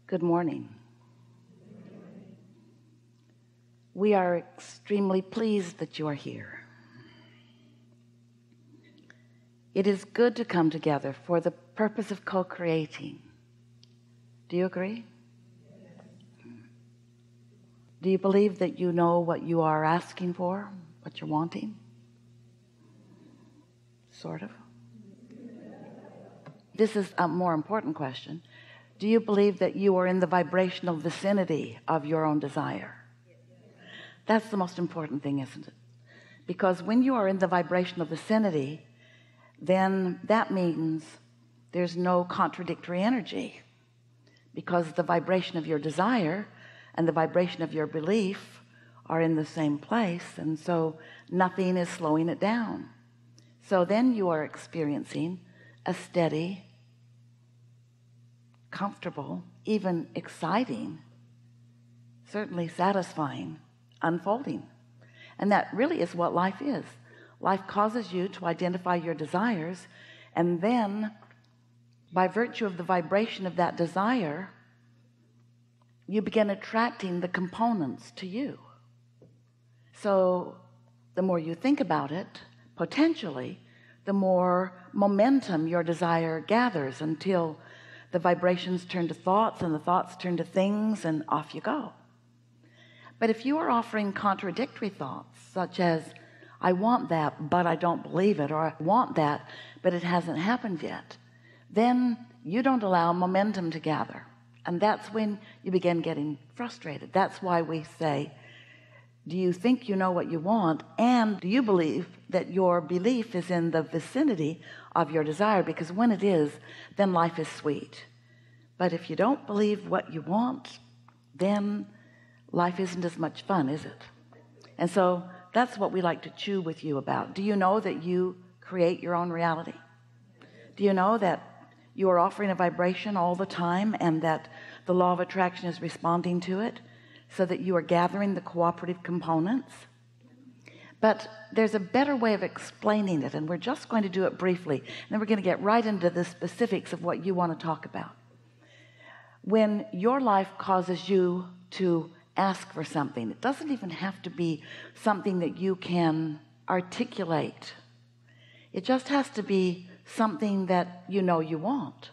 Good morning. We are extremely pleased that you are here. It is good to come together for the purpose of co-creating. Do you agree? Do you believe that you know what you are asking for, what you're wanting? Sort of. This is a more important question. Do you believe that you are in the vibrational vicinity of your own desire? That's the most important thing, isn't it? Because when you are in the vibrational vicinity, then that means there's no contradictory energy, because the vibration of your desire and the vibration of your belief are in the same place, and so nothing is slowing it down. So then you are experiencing a steady, comfortable, even exciting, certainly satisfying unfolding. And that really is what life is. Life causes you to identify your desires, and then by virtue of the vibration of that desire, you begin attracting the components to you. So the more you think about it, potentially, the more momentum your desire gathers, until the vibrations turn to thoughts, and the thoughts turn to things, and off you go. But if you are offering contradictory thoughts, such as, I want that, but I don't believe it, or I want that, but it hasn't happened yet, then you don't allow momentum to gather. And that's when you begin getting frustrated. That's why we say, do you think you know what you want? And do you believe that your belief is in the vicinity of your desire? Because when it is, then life is sweet. But if you don't believe what you want, then life isn't as much fun, is it? And so that's what we like to chew with you about. Do you know that you create your own reality? Do you know that you are offering a vibration all the time, and that the law of attraction is responding to it, so that you are gathering the cooperative components? But there's a better way of explaining it, and we're just going to do it briefly, and then we're going to get right into the specifics of what you want to talk about. When your life causes you to ask for something, it doesn't even have to be something that you can articulate. It just has to be something that you know you want.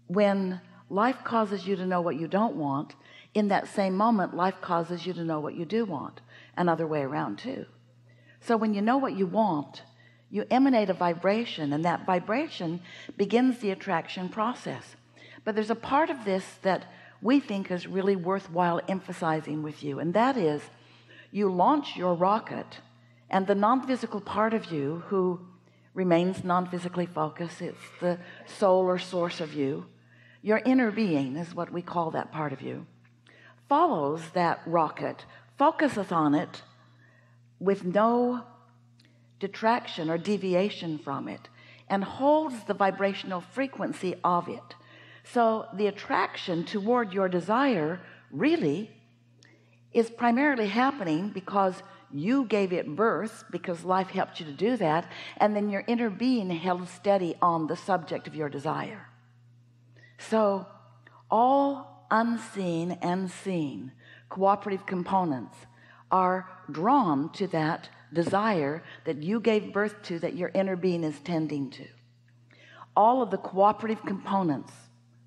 When life causes you to know what you don't want, in that same moment life causes you to know what you do want, and other way around too. So when you know what you want, you emanate a vibration, and that vibration begins the attraction process. But there's a part of this that we think is really worthwhile emphasizing with you, and that is, you launch your rocket, and the non-physical part of you, who remains non-physically focused, it's the soul or source of you, your inner being is what we call that part of you, follows that rocket, focuses on it with no detraction or deviation from it, and holds the vibrational frequency of it. So the attraction toward your desire really is primarily happening because you gave it birth, because life helped you to do that, and then your inner being held steady on the subject of your desire. So all unseen and seen cooperative components are drawn to that desire that you gave birth to, that your inner being is tending to. All of the cooperative components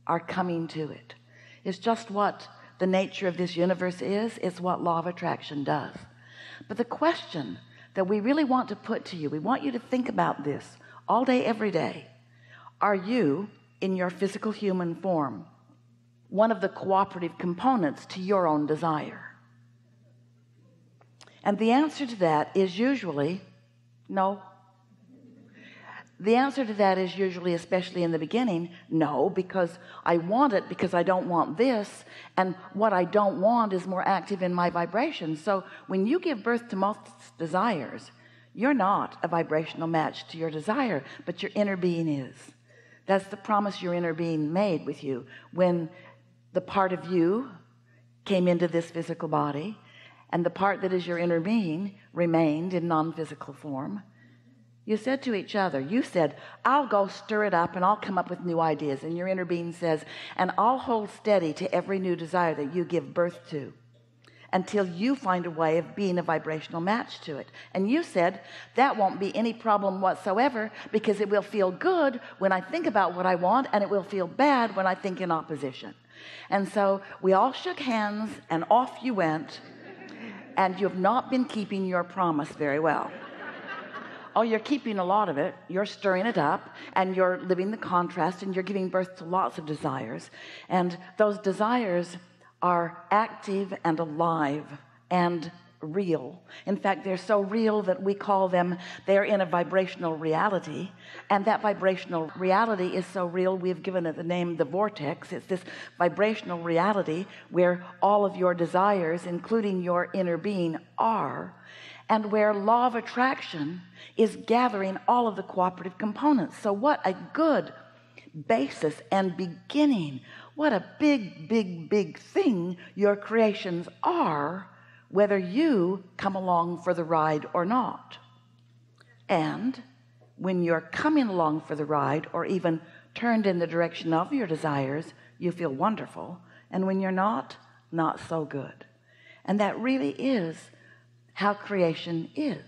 are coming to it. It's just what the nature of this universe is. It's what law of attraction does. But the question that we really want to put to you, we want you to think about this all day, every day. Are you, in your physical human form, one of the cooperative components to your own desire? And the answer to that is usually no. The answer to that is usually, especially in the beginning, no, because I want it, because I don't want this, and what I don't want is more active in my vibration. So when you give birth to most desires, you're not a vibrational match to your desire, but your inner being is. That's the promise your inner being made with you when the part of you came into this physical body, and the part that is your inner being remained in non-physical form. You said to each other, you said, I'll go stir it up and I'll come up with new ideas. And your inner being says, and I'll hold steady to every new desire that you give birth to until you find a way of being a vibrational match to it. And you said, that won't be any problem whatsoever, because it will feel good when I think about what I want, and it will feel bad when I think in opposition. And so we all shook hands and off you went, and you have not been keeping your promise very well. Oh, you're keeping a lot of it. You're stirring it up, and you're living the contrast, and you're giving birth to lots of desires. And those desires are active and alive and real. In fact, they're so real that we call them, they're in a vibrational reality. And that vibrational reality is so real, we've given it the name the vortex. It's this vibrational reality where all of your desires, including your inner being, are, and where law of attraction is gathering all of the cooperative components. So what a good basis and beginning. What a big thing your creations are, whether you come along for the ride or not. And when you're coming along for the ride, or even turned in the direction of your desires, you feel wonderful. And when you're not so good. And that really is how creation is.